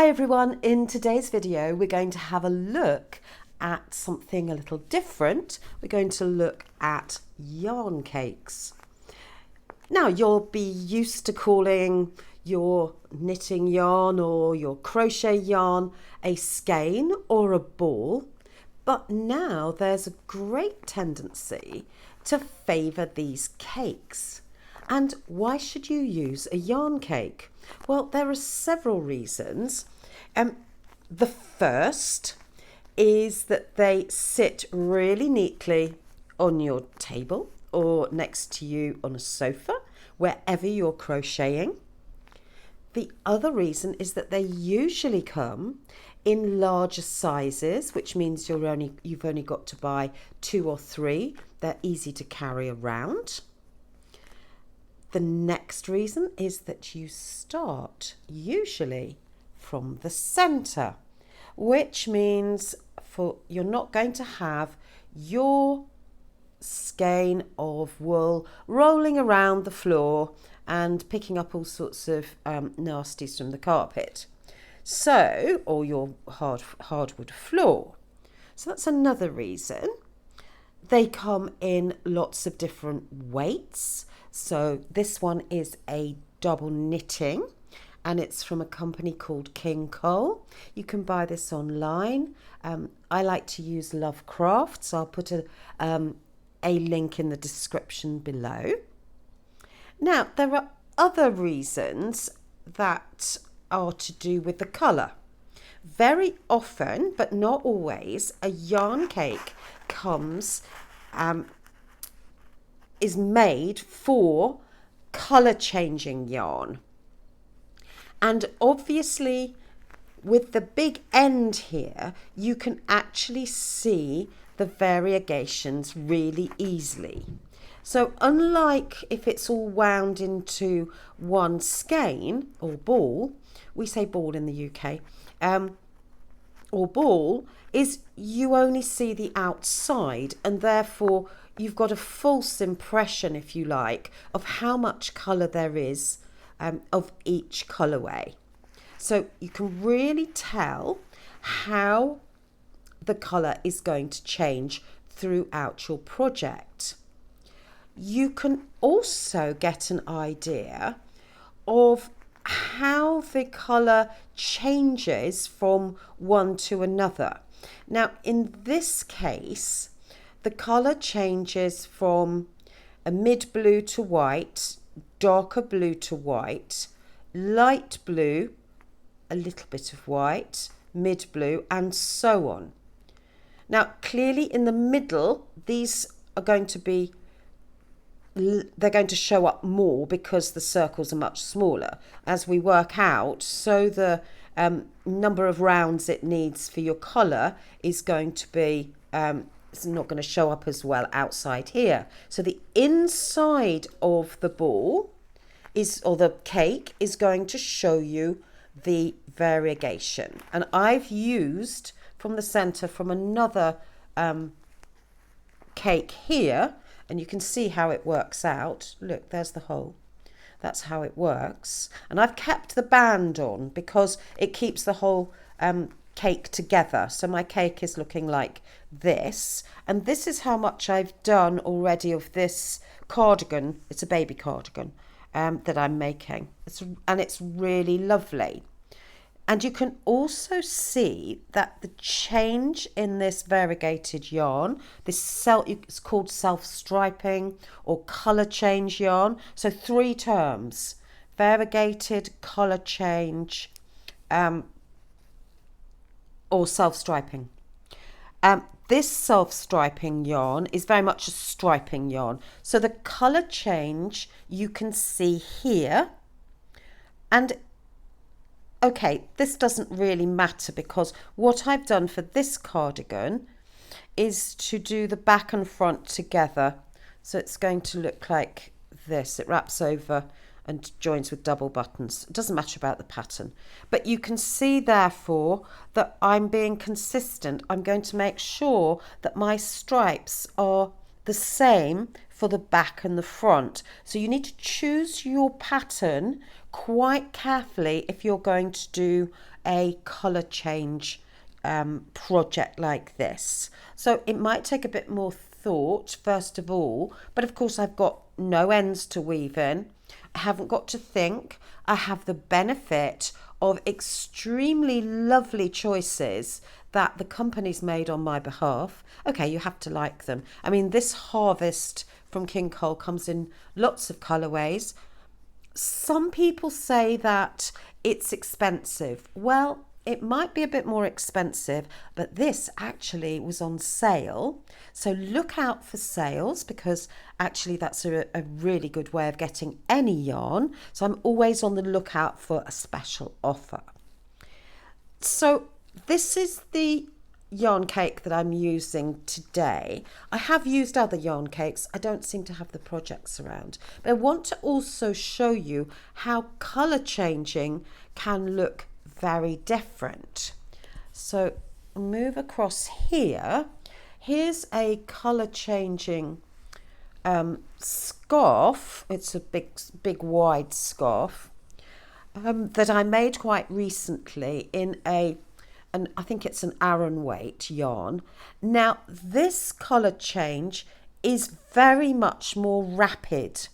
Hi everyone, in today's video we're going to have a look at something a little different. We're going to look at yarn cakes. Now you'll be used to calling your knitting yarn or your crochet yarn a skein or a ball, but now there's a great tendency to favour these cakes. And why should you use a yarn cake? Well, there are several reasons. The first is that they sit really neatly on your table or next to you on a sofa, wherever you're crocheting. The other reason is that they usually come in larger sizes, which means you've only got to buy 2 or 3. They're easy to carry around. The next reason is that you start usually from the centre, which means you're not going to have your skein of wool rolling around the floor and picking up all sorts of nasties from the carpet, or your hardwood floor. So that's another reason. They come in lots of different weights. So this one is a double knitting and it's from a company called King Cole. You can buy this online. I like to use LoveCrafts. I'll put a link in the description below. Now, there are other reasons that are to do with the colour. Very often, but not always, a yarn cake is made for colour changing yarn. And obviously with the big end here, you can actually see the variegations really easily. So unlike if it's all wound into one skein or ball, we say ball in the UK, or ball, is you only see the outside, and therefore you've got a false impression, if you like, of how much colour there is of each colourway. So you can really tell how the colour is going to change throughout your project. You can also get an idea of how the colour changes from one to another. Now, in this case, the colour changes from a mid-blue to white, darker blue to white, light blue, a little bit of white, mid-blue, and so on. Now, clearly in the middle, these are going to they're going to show up more because the circles are much smaller. As we work out, so the number of rounds it needs for your colour is going to be, it's not going to show up as well outside here. So the inside of the ball or the cake is going to show you the variegation. And I've used from the centre from another cake here, and you can see how it works out. Look, there's the hole. That's how it works. And I've kept the band on because it keeps the whole cake together. So my cake is looking like this. And this is how much I've done already of this cardigan. It's a baby cardigan that I'm making. It's really lovely. And you can also see that the change in this variegated yarn, it's called self-striping or colour change yarn. So 3 terms: variegated, colour change, or self-striping. This self-striping yarn is very much a striping yarn. So the colour change you can see here. And okay, this doesn't really matter because what I've done for this cardigan is to do the back and front together. So it's going to look like this. It wraps over and joins with double buttons. It doesn't matter about the pattern. But you can see, therefore, that I'm being consistent. I'm going to make sure that my stripes are the same for the back and the front. So you need to choose your pattern quite carefully if you're going to do a colour change project like this. So it might take a bit more thought first of all, but of course I've got no ends to weave in. I haven't got to think. I have the benefit of extremely lovely choices that the company's made on my behalf. Okay, you have to like them. I mean, this Harvest from King Cole comes in lots of colourways. Some people say that it's expensive. Well, it might be a bit more expensive, but this actually was on sale. So look out for sales, because actually that's a really good way of getting any yarn. So I'm always on the lookout for a special offer. So this is the yarn cake that I'm using today. I have used other yarn cakes. I don't seem to have the projects around, but I want to also show you how colour changing can look very different. So move across here. Here's a colour changing scarf. It's a big wide scarf that I made quite recently in and I think it's an Aran weight yarn. Now this colour change is very much more rapid,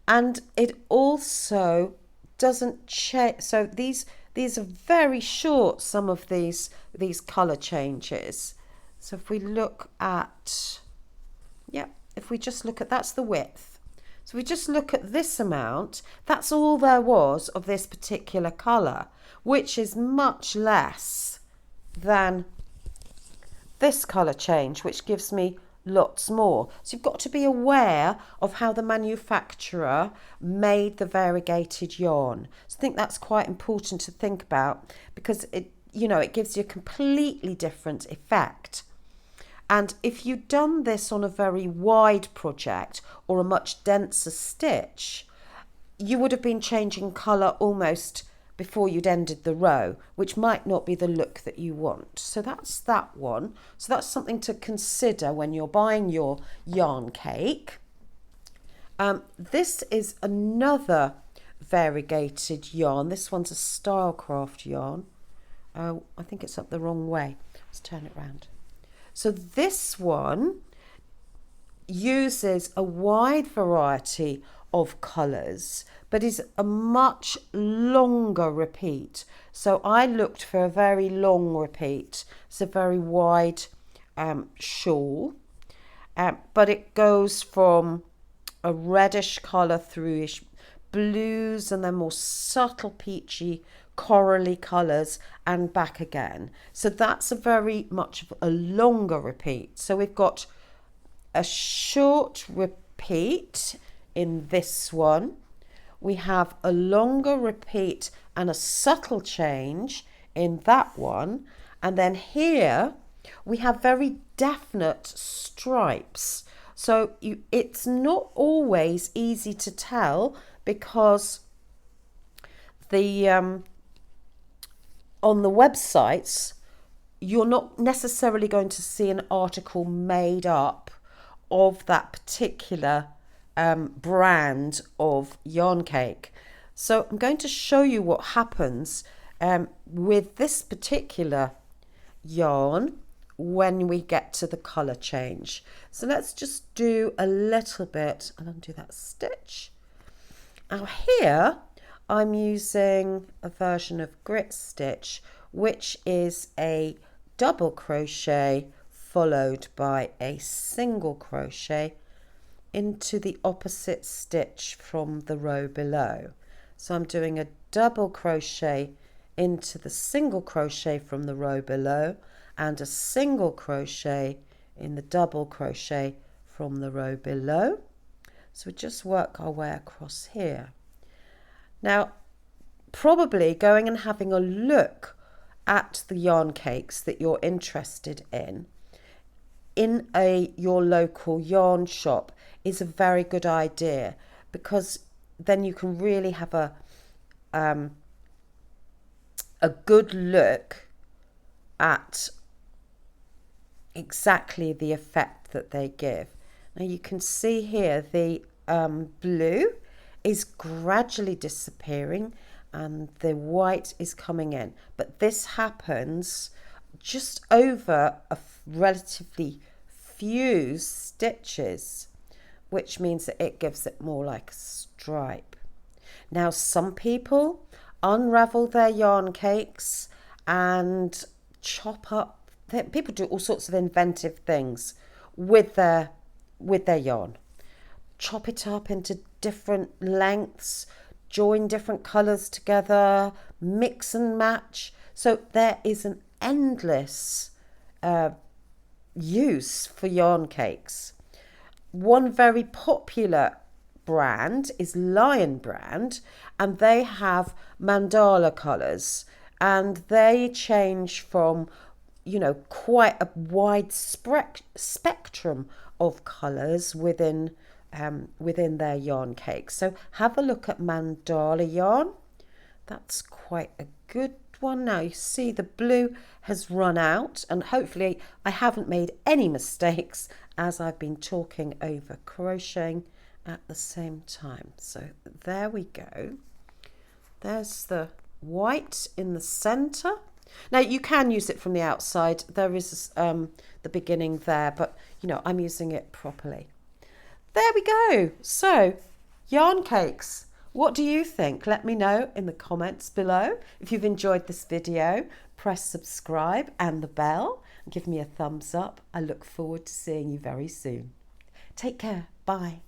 and it also doesn't change. So these are very short, some of these colour changes. So if we look at, if we just look at, that's the width. So we just look at this amount, that's all there was of this particular colour, which is much less than this colour change, which gives me lots more. So you've got to be aware of how the manufacturer made the variegated yarn. So I think that's quite important to think about, because it gives you a completely different effect. And if you'd done this on a very wide project or a much denser stitch, you would have been changing colour almost before you'd ended the row, which might not be the look that you want. So that's that one. So that's something to consider when you're buying your yarn cake. This is another variegated yarn. This one's a Stylecraft yarn. I think it's up the wrong way. Let's turn it around. So this one uses a wide variety of colours, but is a much longer repeat. So I looked for a very long repeat. It's a very wide shawl, but it goes from a reddish colour through blues and then more subtle peachy corally colours and back again. So that's a very much of a longer repeat. So we've got a short repeat in this one. We have a longer repeat and a subtle change in that one. And then here we have very definite stripes. So it's not always easy to tell, because the on the websites you're not necessarily going to see an article made up of that particular brand of yarn cake. So I'm going to show you what happens with this particular yarn when we get to the colour change. So let's just do a little bit and undo that stitch. Now here I'm using a version of grit stitch, which is a double crochet followed by a single crochet into the opposite stitch from the row below. So I'm doing a double crochet into the single crochet from the row below and a single crochet in the double crochet from the row below. So we just work our way across here. Now, probably going and having a look at the yarn cakes that you're interested in your local yarn shop is a very good idea, because then you can really have a good look at exactly the effect that they give. Now you can see here the blue is gradually disappearing and the white is coming in. But this happens just over a relatively few stitches, which means that it gives it more like a stripe. Now, some people unravel their yarn cakes and chop up. People do all sorts of inventive things with their yarn. Chop it up into different lengths, join different colours together, mix and match. So there is an endless use for yarn cakes. One very popular brand is Lion brand, and they have mandala colours, and they change from, you know, quite a wide spectrum of colours within their yarn cakes. So have a look at mandala yarn. That's quite a good one. Now you see the blue has run out, and hopefully I haven't made any mistakes as I've been talking over crocheting at the same time. So there we go. There's the white in the center. Now you can use it from the outside. There is the beginning there, but you know, I'm using it properly. There we go. So yarn cakes. What do you think? Let me know in the comments below. If you've enjoyed this video, press subscribe and the bell and give me a thumbs up. I look forward to seeing you very soon. Take care. Bye.